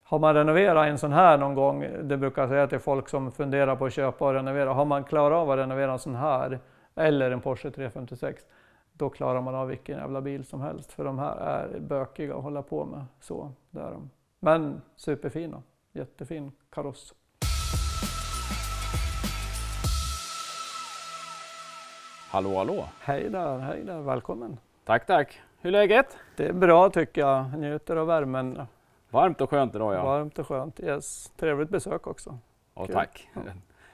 Har man renoverat en sån här någon gång, det brukar jag säga till folk som funderar på att köpa och renovera, har man klarat av att renovera en sån här eller en Porsche 356, då klarar man av vilken jävla bil som helst. För de här är bökiga att hålla på med. Så, där är de. Men superfina, jättefin kaross. Hallå, hallå. Hej där, välkommen. Tack, tack. Hur är läget? Det är bra tycker jag, njuter av värmen. Varmt och skönt idag, ja. Varmt och skönt, yes. Trevligt besök också. Ja, tack.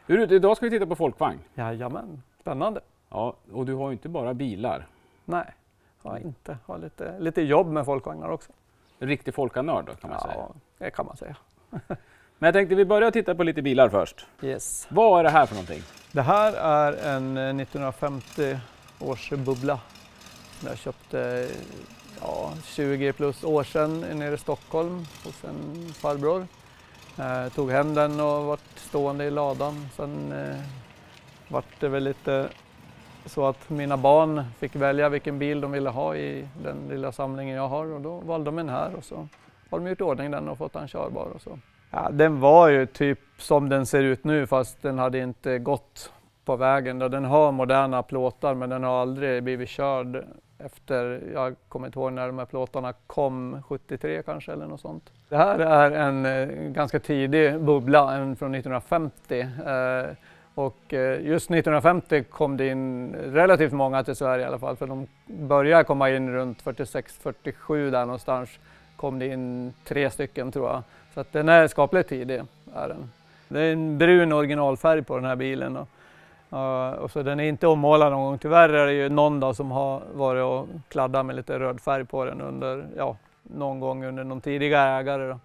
Ja. Idag ska vi titta på folkvagn. Jajamän, spännande. Ja, och du har ju inte bara bilar. Nej, har inte. Har lite jobb med folkvagnar också. En riktig folkanörd då, kan man säga. Ja, det kan man säga. Men jag tänkte vi börjar titta på lite bilar först. Yes. Vad är det här för någonting? Det här är en 1950 års bubbla som jag köpte 20 plus år sedan nere i Stockholm hos en farbror. Tog hem den och vart stående i ladan. Sen vart det väl lite så att mina barn fick välja vilken bil de ville ha i den lilla samlingen jag har. Och då valde de en här och så har de gjort ordning den och fått den körbar och så. Ja, den var ju typ som den ser ut nu fast den hade inte gått på vägen. Den har moderna plåtar men den har aldrig blivit körd efter, jag kommer inte ihåg när de här plåtarna kom, 73 kanske eller något sånt. Det här är en ganska tidig bubbla, en från 1950. Och just 1950 kom det in relativt många till Sverige i alla fall. För de började komma in runt 46-47 där någonstans. Kom det in 3 stycken tror jag. Så att den är skapligt tidig. Är den. Det är en brun originalfärg på den här bilen. Och så den är inte ommålad någon gång. Tyvärr är det ju någon dag som har varit och kladdat med lite röd färg på den under, någon gång under någon tidigare ägare. Då.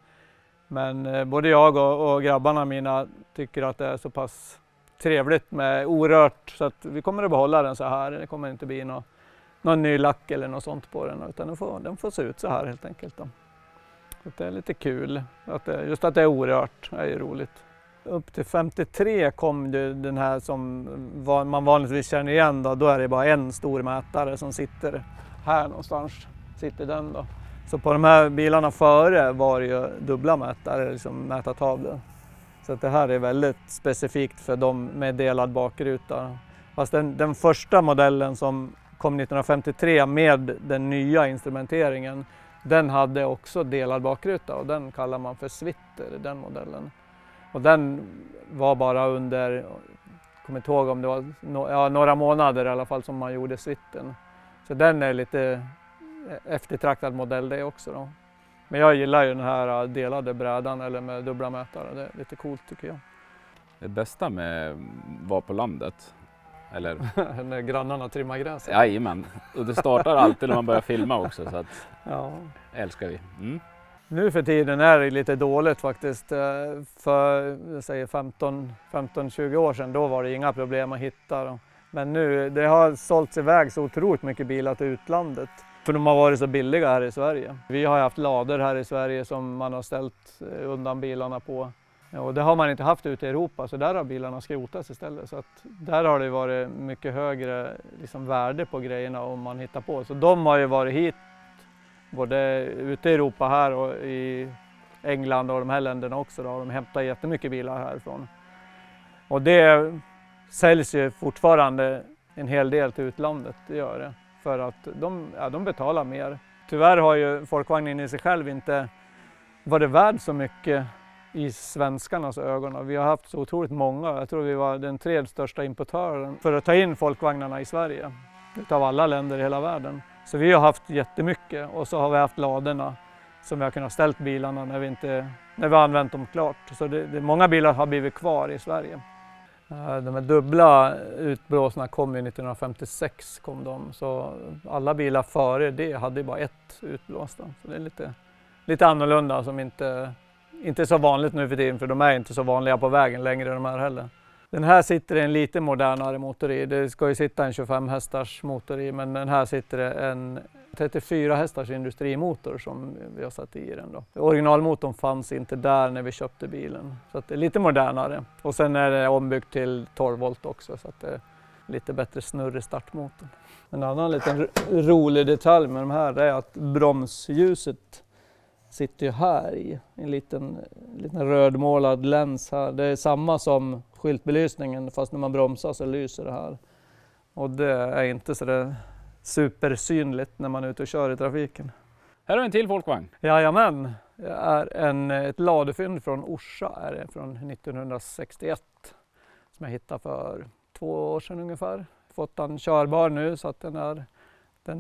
Men både jag och grabbarna mina tycker att det är så pass trevligt med orört så att vi kommer att behålla den så här. Det kommer inte bli någon ny lack eller något sånt på den utan den får se ut så här helt enkelt. Då. Så det är lite kul. Just att det är orört är ju roligt. Upp till 53 kom den här som man vanligtvis känner igen. Då är det bara en stor mätare som sitter här någonstans. Sitter den då. Så på de här bilarna före var det ju dubbla mätare, liksom mätartavlor. Så att det här är väldigt specifikt för dem med delad bakruta. Fast den första modellen som kom 1953 med den nya instrumenteringen, den hade också delad bakruta och den kallar man för Switter, den modellen. Och den var bara under, jag kommer inte ihåg om det var några månader i alla fall som man gjorde Swittern. Så den är lite eftertraktad modell det också då. Men jag gillar ju den här delade brädan eller med dubbla mätare, det är lite coolt tycker jag. Det bästa med att vara på landet, eller? När grannarna trimmar gräset. Jajamän, och det startar alltid när man börjar filma också så att älskar vi. Mm. Nu för tiden är det lite dåligt faktiskt. För jag säger 15-20 år sedan då var det inga problem att hitta dem. Men nu, det har sålts iväg så otroligt mycket bilar till utlandet. För de har varit så billiga här i Sverige. Vi har haft lader här i Sverige som man har ställt undan bilarna på. Och det har man inte haft ute i Europa så där har bilarna skrotats istället. Så att där har det varit mycket högre värde på grejerna om man hittar på. Så de har ju varit hit både ute i Europa här och i England och de här länderna också. Då. De hämtar jättemycket bilar härifrån. Och det säljs ju fortfarande en hel del till utlandet, det gör det. För att de betalar mer. Tyvärr har ju folkvagnen i sig själv inte varit värd så mycket i svenskarnas ögon. Vi har haft så otroligt många. Jag tror vi var den 3:e största importören för att ta in folkvagnarna i Sverige. Utav alla länder i hela världen. Så vi har haft jättemycket och så har vi haft laderna som vi har kunnat ställt bilarna när vi har använt dem klart. Så många bilar har blivit kvar i Sverige. De här dubbla utblåsarna kom ju 1956 kom de. Så alla bilar före det hade bara ett utblåst. Så det är lite annorlunda som inte är så vanligt nu för tiden för de är inte så vanliga på vägen längre de här heller. Den här sitter en lite modernare motor i. Det ska ju sitta en 25 hästars motor i men den här sitter en 34 hästars industrimotor som vi har satt i den då. Originalmotorn fanns inte där när vi köpte bilen så att det är lite modernare. Och sen är det ombyggt till 12 volt också så att det är lite bättre snurr i startmotorn. En annan liten rolig detalj med de här är att bromsljuset sitter ju här i en liten rödmålad läns här. Det är samma som skyltbelysningen, fast när man bromsar så lyser det här. Och det är inte så där supersynligt när man är ute och kör i trafiken. Här har vi en till folkvagn. Jajamän, det är ett ladefynd från Orsa, är det från 1961 som jag hittade för 2 år sedan ungefär. Fått den körbar nu så att den är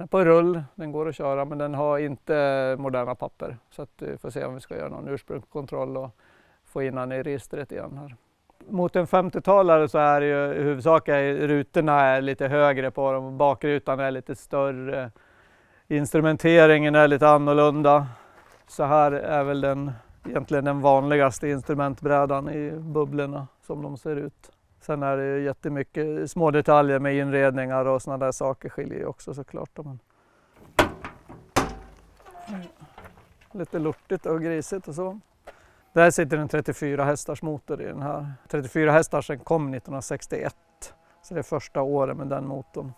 på rull, den går att köra men den har inte moderna papper. Så att vi får se om vi ska göra någon ursprungskontroll och få in den i registret igen här. Mot en 50-talare så är det ju i huvudsak rutorna är lite högre på dem, bakrutan är lite större. Instrumenteringen är lite annorlunda. Så här är väl egentligen den vanligaste instrumentbrädan i bubblorna som de ser ut. Sen är det jättemycket små detaljer med inredningar och sådana där saker skiljer ju också såklart. Lite lortigt och grisigt och så. Där sitter en 34 hästars motor i den här. 34 hästar kom 1961, så det är första året med den motorn.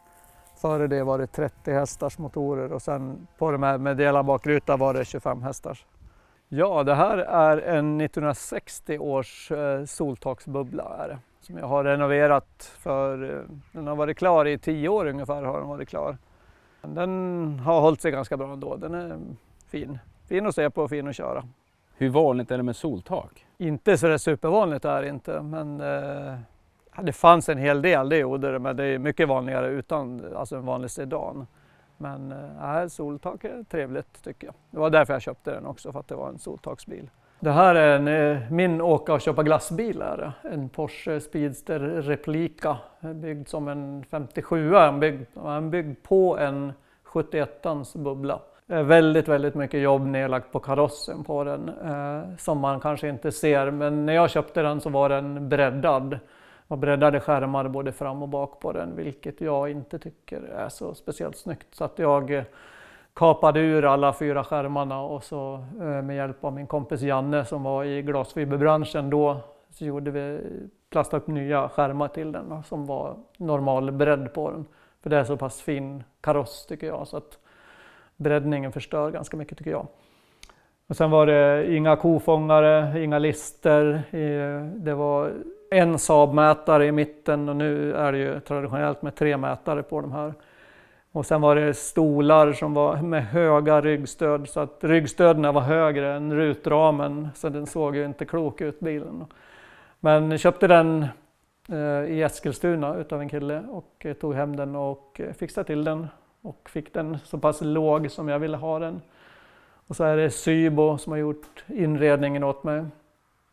Före det var det 30 hästars motorer och sen på de här med delarbakruta var det 25 hästars. Ja, det här är en 1960 års soltaksbubbla är det, som jag har renoverat för, den har varit klar i 10 år ungefär har den varit klar. Den har hållit sig ganska bra ändå, den är fin. Fin att se på och fin att köra. Hur vanligt är det med soltak? Inte så det supervanligt är det inte, men det fanns en hel del, det gjorde det, men det är mycket vanligare utan alltså en vanlig sedan. Men soltak är trevligt tycker jag. Det var därför jag köpte den också, för att det var en soltaksbil. Det här är min åka och köpa glassbil, är det. En Porsche Speedster Replika, byggd som en 57, byggd på en 71ans bubbla. Väldigt mycket jobb nedlagt på karossen på den som man kanske inte ser, men när jag köpte den så var den breddad. Och breddade skärmar både fram och bak på den, vilket jag inte tycker är så speciellt snyggt. Så att jag kapade ur alla 4 skärmarna och så med hjälp av min kompis Janne som var i glasfiberbranschen då, så plastade upp nya skärmar till den som var normal bredd på den. För det är så pass fin kaross tycker jag, så att breddningen förstör ganska mycket tycker jag. Och sen var det inga kofångare, inga lister. Det var en Saab-mätare i mitten och nu är det ju traditionellt med 3 mätare på de här. Och sen var det stolar som var med höga ryggstöd, så att ryggstöden var högre än rutramen, så den såg ju inte klok ut bilen. Men jag köpte den i Eskilstuna utav en kille och tog hem den och fixade till den och fick den så pass låg som jag ville ha den. Och så är det Sybo som har gjort inredningen åt mig.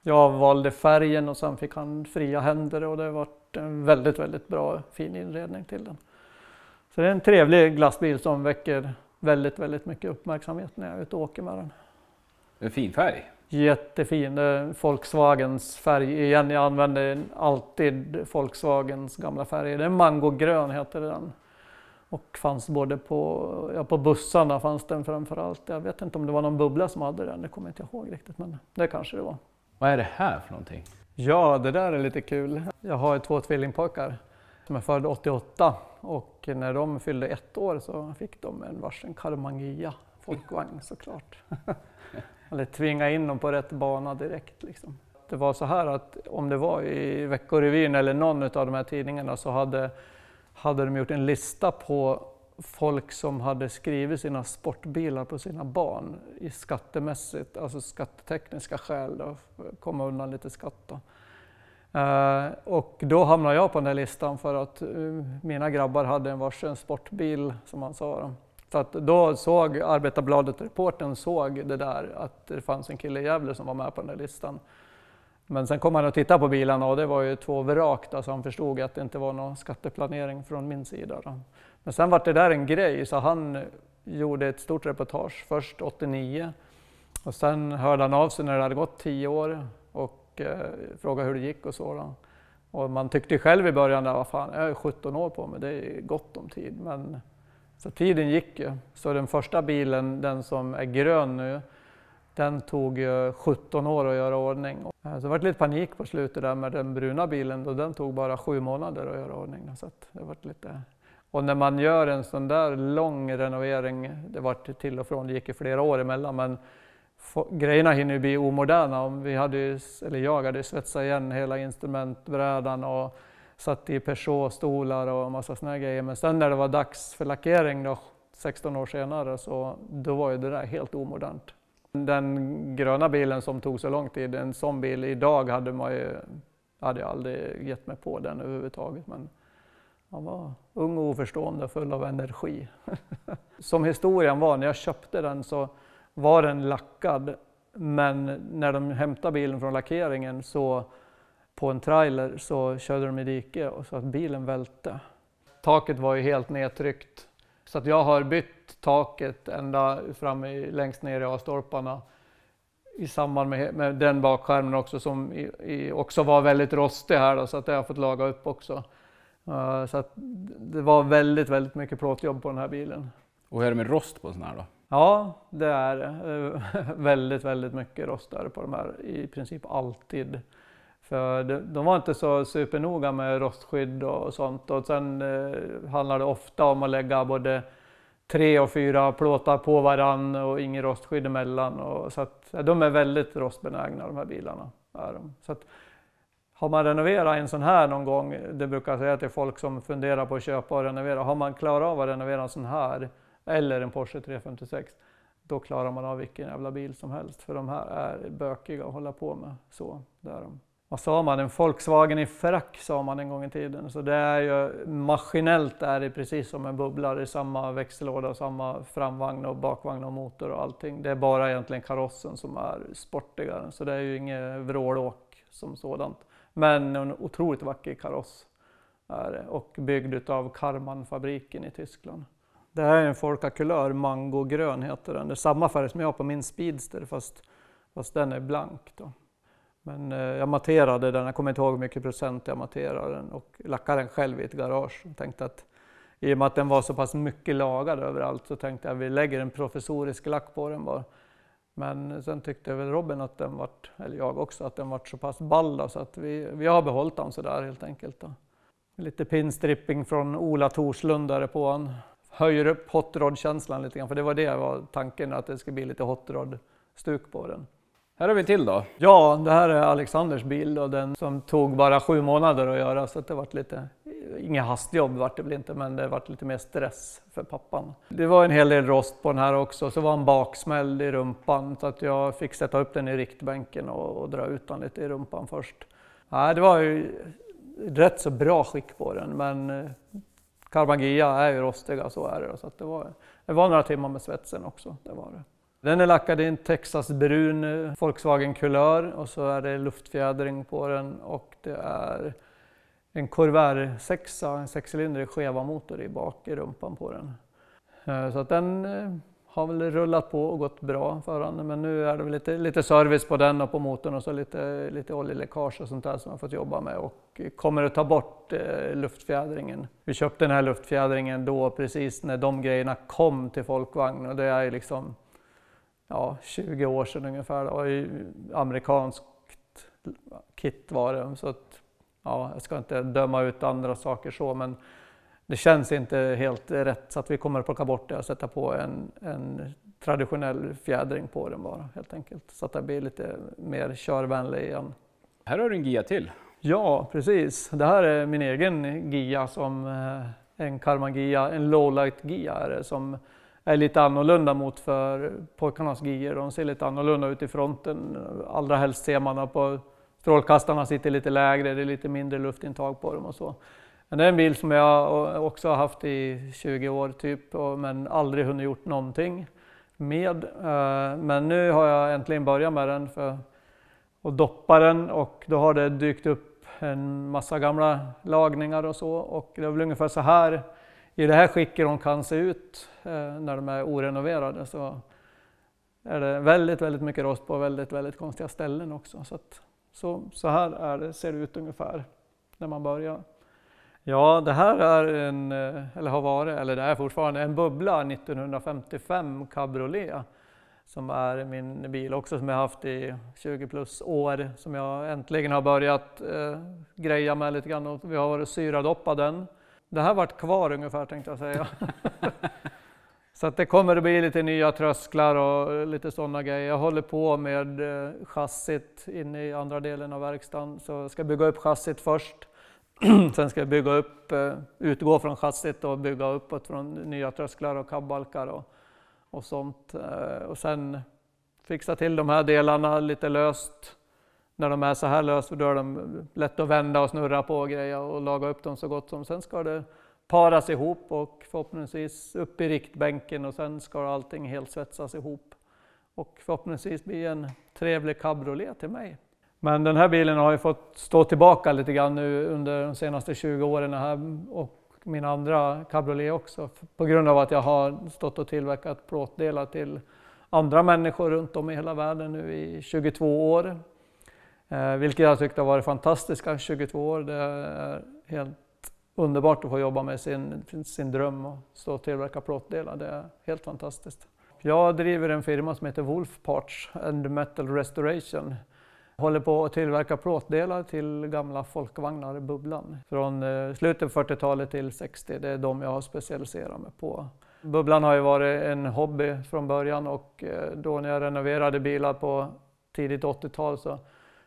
Jag valde färgen och sen fick han fria händer och det var en väldigt bra fin inredning till den. Så det är en trevlig glassbil som väcker väldigt mycket uppmärksamhet när jag är ute och åker med den. En fin färg. Jättefin. Det är Volkswagens färg igen. Jag använder alltid Volkswagens gamla färger. Det är mangogrön heter den. Och fanns både på bussarna fanns den framförallt. Jag vet inte om det var någon bubbla som hade den. Det kommer jag inte ihåg riktigt, men det kanske det var. Vad är det här för någonting? Ja, det där är lite kul. Jag har 2 tvillingpojkar som är födda 88 och när de fyllde 1 år så fick de en varsin Karmangia folkvagn såklart. Eller tvinga in dem på rätt bana direkt liksom. Det var så här att om det var i Veckorevyn eller någon av de här tidningarna så hade de gjort en lista på folk som hade skrivit sina sportbilar på sina barn i skattemässigt, alltså skattetekniska skäl då, komma undan lite skatt då. Och då hamnade jag på den här listan för att mina grabbar hade en varsin sportbil som man sa då. Så att då såg Arbetarbladet-reporten såg det där att det fanns en kille i Gävle som var med på den här listan. Men sen kom han och tittade på bilarna och det var ju 2 vrak då, så han förstod att det inte var någon skatteplanering från min sida då. Men sen var det där en grej så han gjorde ett stort reportage först 89 och sen hörde han av sig när det hade gått 10 år och frågade hur det gick och så då. Och man tyckte själv i början där, vad fan, jag är 17 år på mig, det är gott om tid. Men så tiden gick ju. Så den första bilen, den som är grön nu, den tog 17 år att göra ordning. Så det var lite panik på slutet där med den bruna bilen och den tog bara 7 månader att göra ordning. Så att det var lite... Och när man gör en sån där lång renovering, det var till och från, det gick i flera år emellan, men grejerna hinner ju bli omoderna. Jag hade svetsat igen hela instrumentbrädan och satt i Peugeot-stolar och massa såna grejer. Men sen när det var dags för lackering då, 16 år senare, då var ju det där helt omodernt. Den gröna bilen som tog så lång tid, en sån bil idag hade jag aldrig gett mig på den överhuvudtaget. Men han var ung och oförstående, full av energi. Som historien var, när jag köpte den så var den lackad. Men när de hämtade bilen från lackeringen så på en trailer så körde de i diket och så att bilen välte. Taket var ju helt nedtryckt. Så att jag har bytt taket ända fram längst ner i A-stolparna i samband med den bakskärmen också som också var väldigt rostig här då, så att jag har fått laga upp också. Så att det var väldigt, väldigt mycket plåtjobb på den här bilen. Och hur är det med rost på sån här då? Ja, det är väldigt, väldigt mycket rost där på de här, i princip alltid. För de var inte så supernoga med rostskydd och sånt. Och sen handlar det ofta om att lägga både 3 och 4 plåtar på varann och ingen rostskydd emellan. Så att, de är väldigt rostbenägna de här bilarna. Så att, har man renoverat en sån här någon gång, det brukar jag säga till folk som funderar på att köpa och renovera. Har man klarat av att renovera en sån här eller en Porsche 356, då klarar man av vilken jävla bil som helst. För de här är bökiga att hålla på med. Så, där de. Vad sa man? En Volkswagen i frack sa man en gång i tiden. Så det är ju maskinellt är det precis som en bubbla. Det är samma växellåda, samma framvagn och bakvagn och motor och allting. Det är bara egentligen karossen som är sportigare. Så det är ju inget vrålåk som sådant. Men en otroligt vacker kaross är det. Och byggd av Karmann-fabriken i Tyskland. Det här är en Forca Couleur, mangogrön heter den. Det är samma färg som jag har på min Speedster fast den är blank då. Men jag matterade den, jag kommer inte ihåg hur mycket procent jag matterade den och lackade den själv i ett garage. Jag tänkte att i och med att den var så pass mycket lagad överallt så tänkte jag att vi lägger en professorisk lack på den bara. Men sen tyckte väl Robin att den vart, eller jag också, att den vart så pass ball då, så att vi har behållit den så där helt enkelt då. Lite pinstripping från Ola Torslund där på han. Höjer upp hot rod-känslan lite grann, för det var tanken att det skulle bli lite hot rod-stuk på den. Här har vi till då. Ja, det här är Alexanders bil och den som tog bara 7 månader att göra, så att det var lite, inga hastjobb vart det väl inte, men det var lite mer stress för pappan. Det var en hel del rost på den här också, så var en baksmäll i rumpan så att jag fick sätta upp den i riktbänken och dra ut den lite i rumpan först. Ja, det var ju rätt så bra skick på den, men Karmann Ghia är ju rostiga, så är det. Så att det var några timmar med svetsen också, det var det. Den är lackad i en Texas-brun Volkswagen Couleur och så är det luftfjädring på den och det är en Corvair 6, en 6-cylindrig skeva motor i bak i rumpan på den. Så att den har väl rullat på och gått bra för den, men nu är det väl lite service på den och på motorn och så lite oljeläckage och sånt där som jag fått jobba med och kommer att ta bort luftfjädringen. Vi köpte den här luftfjädringen då precis när de grejerna kom till folkvagn och det är liksom 20 år sedan ungefär. Det var ju amerikanskt kit var det, så att jag ska inte döma ut andra saker så, men det känns inte helt rätt så att vi kommer att plocka bort det och sätta på en traditionell fjädring på den bara helt enkelt. Så att det blir lite mer körvänlig igen. Här har du en Ghia till. Ja, precis. Det här är min egen Ghia som en Karmann Ghia, en lowlight Ghia är det, som är lite annorlunda mot för pojkarnas Ghior. De ser lite annorlunda ut i fronten. Allra helst ser man på strålkastarna sitter lite lägre, det är lite mindre luftintag på dem och så. Men det är en bil som jag också har haft i 20 år typ, men aldrig hunnit gjort någonting med. Men nu har jag äntligen börjat med den för att doppa den och då har det dykt upp en massa gamla lagningar och så. Och det är väl ungefär så här i det här skicket de kan se ut när de är orenoverade, så är det väldigt, väldigt mycket rost på väldigt, väldigt konstiga ställen också. Så här ser det ut ungefär när man börjar. Ja, det här är det är fortfarande en bubbla 1955 Cabriolet som är min bil också, som jag haft i 20 plus år, som jag äntligen har börjat greja med lite grann och vi har varit syradoppad den. Det här vart kvar ungefär tänkte jag säga. Så att det kommer att bli lite nya trösklar och lite sådana grejer. Jag håller på med chassit inne i andra delen av verkstaden. Så jag ska bygga upp chassit först. Sen ska jag utgå från chassit och bygga uppåt från nya trösklar och kabbalkar och sånt. Och sen fixa till de här delarna lite löst. När de är så här löst då är de lätt att vända och snurra på grejer och laga upp dem så gott som. Sen ska det paras ihop och förhoppningsvis upp i riktbänken och sen ska allting helt svetsas ihop. Och förhoppningsvis bli en trevlig cabriolet till mig. Men den här bilen har ju fått stå tillbaka lite grann nu under de senaste 20 åren här och min andra cabriolet också. På grund av att jag har stått och tillverkat plåtdelar till andra människor runt om i hela världen nu i 22 år. Vilket jag tyckte har varit fantastiska 22 år. Det är helt underbart att få jobba med sin dröm och stå och tillverka plåtdelar. Det är helt fantastiskt. Jag driver en firma som heter Wolf Parts and Metal Restoration. Håller på att tillverka plåtdelar till gamla folkvagnar i Bubblan. Från slutet på 40-talet till 60, det är de jag har specialiserat mig på. Bubblan har ju varit en hobby från början och då när jag renoverade bilar på tidigt 80-tal så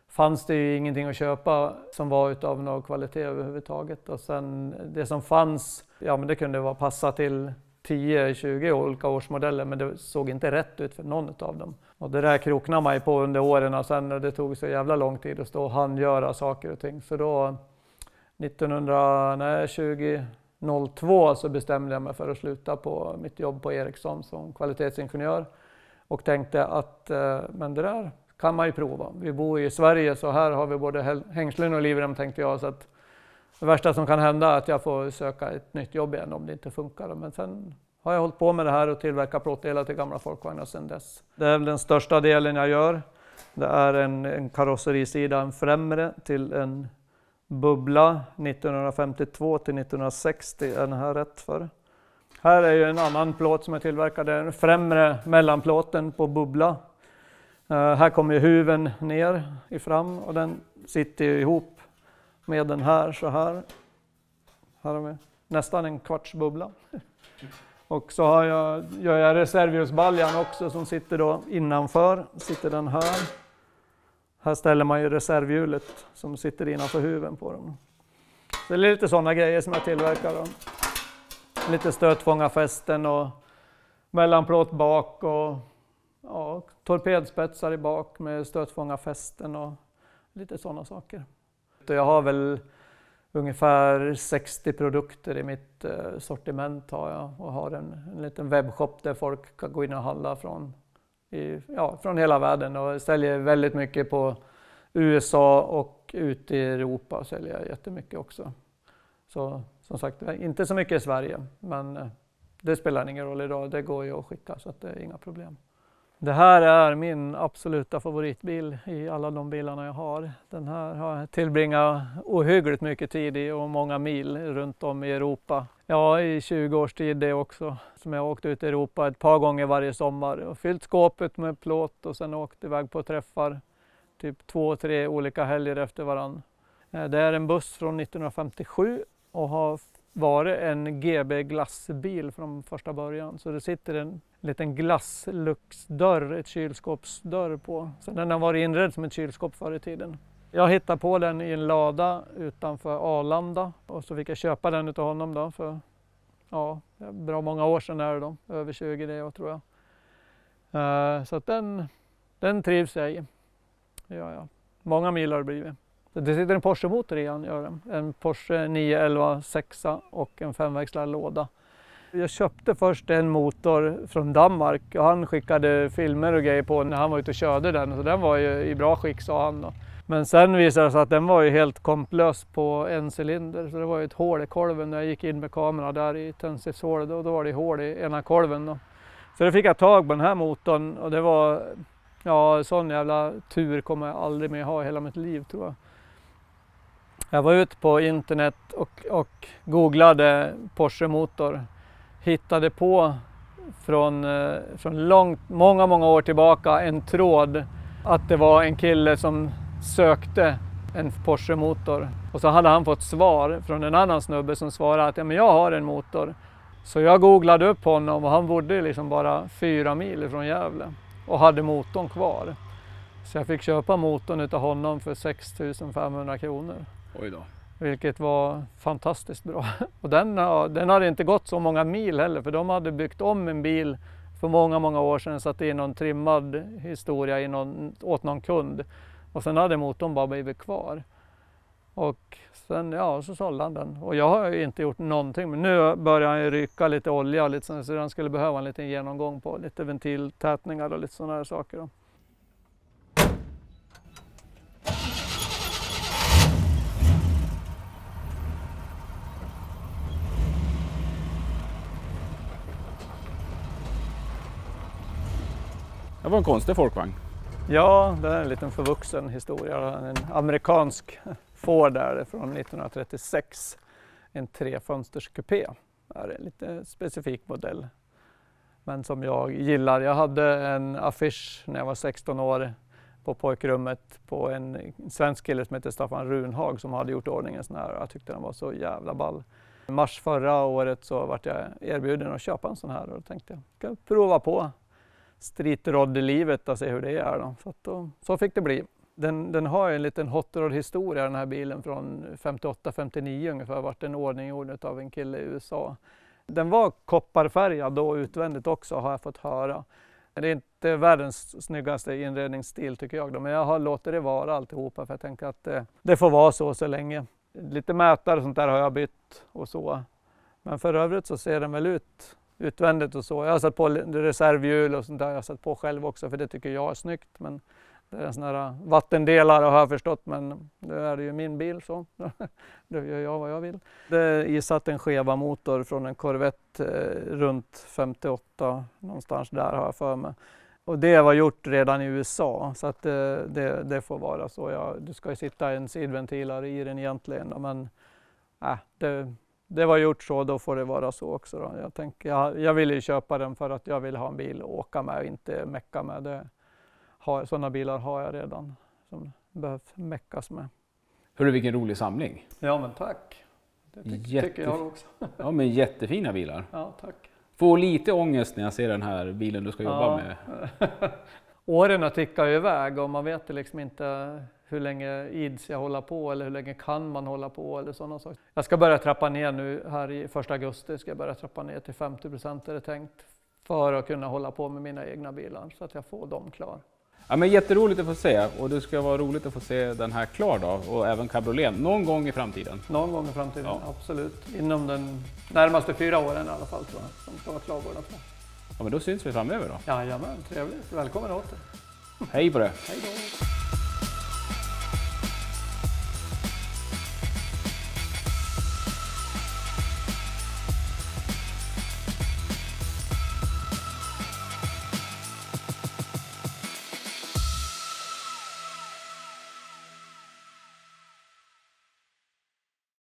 fanns det ju ingenting att köpa som var utav någon kvalitet överhuvudtaget. Och sen det som fanns, ja men det kunde passa till 10-20 olika årsmodeller men det såg inte rätt ut för någon av dem. Och det där kroknade man ju på under åren och sen det tog så jävla lång tid att stå och handgöra saker och ting. Så då 2002 så bestämde jag mig för att sluta på mitt jobb på Ericsson som kvalitetsingenjör. Och tänkte att men det där kan man ju prova. Vi bor i Sverige så här har vi både hängslen och livrem tänkte jag. Så att det värsta som kan hända är att jag får söka ett nytt jobb igen om det inte funkar. Men sen har jag hållit på med det här och tillverka plåtdelar till gamla folkvagnar sedan dess. Det är den största delen jag gör. Det är en karosserisida, en främre till en bubbla 1952 till 1960 är den här rätt för. Här är ju en annan plåt som är tillverkad, den främre mellanplåten på bubbla. Här kommer ju huven ner i fram och den sitter ju ihop med den här så här. Här har vi nästan en kvarts bubbla. Och så gör jag reservhjulsbaljan också som sitter då innanför. Sitter den här. Här ställer man ju reservhjulet som sitter innanför huven på dem. Så det är lite sådana grejer som jag tillverkar då. Lite stötfångarfästen och mellanplåt bak och ja, torpedspetsar i bak med stötfångarfästen och lite sådana saker. Jag har väl ungefär 60 produkter i mitt sortiment har jag och har en liten webbshop där folk kan gå in och handla från hela världen och säljer väldigt mycket på USA och ute i Europa säljer jag jättemycket också. Så som sagt, inte så mycket i Sverige men det spelar ingen roll idag, det går ju att skicka så att det är inga problem. Det här är min absoluta favoritbil i alla de bilarna jag har. Den här har jag tillbringat ohyggligt mycket tid i och många mil runt om i Europa. Ja, i 20 års tid det också. Som jag åkt ut i Europa ett par gånger varje sommar och fyllt skåpet med plåt och sen åkt iväg på träffar. Typ 2-3 olika helger efter varann. Det är en buss från 1957 och har varit en GB glassbil från första början. Så det sitter en liten glasslucksdörr, ett kylskåpsdörr på. Så den har varit inredd som ett kylskåp förr i tiden. Jag hittade på den i en lada utanför Arlanda och så fick jag köpa den utav honom då för bra många år sedan är det då, över 20 det jag tror jag. Så att den trivs jag i. Ja. Många mil har det blivit. Det sitter en Porsche-motor i den, gör det. En Porsche 911 6 och en 5-växlad låda. Jag köpte först en motor från Danmark och han skickade filmer och grejer på när han var ute och körde den. Så den var ju i bra skick sa han då. Men sen visade det sig att den var ju helt komplös på en cylinder. Så det var ju ett hål i kolven när jag gick in med kameran där i tändstiftshålet. Då var det hål i ena kolven då. Så då fick jag tag på den här motorn och det var, sån jävla tur kommer jag aldrig mer ha i hela mitt liv tror jag. Jag var ute på internet och googlade Porsche-motor. Hittade på från många år tillbaka en tråd att det var en kille som sökte en Porsche-motor. Och så hade han fått svar från en annan snubbe som svarade att men jag har en motor Så jag googlade upp honom och han bodde liksom bara 4 mil från Gävle och hade motorn kvar. Så jag fick köpa motorn utav honom för 6 500 kronor. Oj då. Vilket var fantastiskt bra. Och den hade inte gått så många mil heller, för de hade byggt om en bil för många år sedan, satt in någon trimmad historia åt någon kund. Och sen hade motorn bara blivit kvar. Och sen så sålde han den. Och jag har ju inte gjort någonting, men nu börjar han ju ryka lite olja och lite sånt, så han skulle behöva en liten genomgång på lite ventiltätningar och lite sådana här saker då. Det var en konstig folkvagn. Ja, det är en liten förvuxen historia. En amerikansk Ford där från 1936. En 3-fönsterskupé. Det är en lite specifik modell. Men som jag gillar. Jag hade en affisch när jag var 16 år på pojkrummet på en svensk kille som heter Staffan Runhag som hade gjort ordningen sån här. Jag tyckte den var så jävla ball. I mars förra året så vart jag erbjuden att köpa en sån här och då tänkte jag ska prova på street rod-livet och se hur det är då. Så fick det bli. Den har en liten hot rod-historia, den här bilen från 58-59 ungefär, vart en ordning gjord av en kille i USA. Den var kopparfärgad då utvändigt också, har jag fått höra. Det är inte världens snyggaste inredningsstil tycker jag då, men jag har låtit det vara alltihopa för jag tänker att det får vara så länge. Lite mätare och sånt där har jag bytt och så. Men för övrigt så ser den väl ut utvändigt och så. Jag har satt på reservhjul och sånt där. Jag har satt på själv också för det tycker jag är snyggt. Men det är en sån här vattendelare har jag förstått, men det är ju min bil så. Då gör jag vad jag vill. Det är isatt en skeva motor från en Corvette runt 58 någonstans där har jag för mig. Och det var gjort redan i USA så att det får vara så. Du ska ju sitta en sidventilare i den egentligen men det var gjort så, då får det vara så också då. Jag ville ju köpa den för att jag vill ha en bil att åka med och inte mecka med. Sådana bilar har jag redan som behövs meckas med. Hörru, vilken rolig samling. Ja men tack. Det tycker jag också. Ja men jättefina bilar. Ja tack. Får lite ångest när jag ser den här bilen du ska jobba med. Åren tickar ju iväg och man vet liksom inte hur länge ids jag hålla på eller hur länge kan man hålla på eller sådana saker. Jag ska börja trappa ner nu här i 1 augusti, ska jag börja trappa ner till 50% är det tänkt för att kunna hålla på med mina egna bilar så att jag får dem klar. Ja, men jätteroligt att få se och det ska vara roligt att få se den här klar då och även cabrioleten någon gång i framtiden. Någon gång i framtiden, ja. Absolut. Inom den närmaste 4 åren i alla fall tror jag, som ska vara klar båda två. Ja men då syns vi framöver då. Jajamän, trevligt. Välkommen åter. Hej på det. Hej då.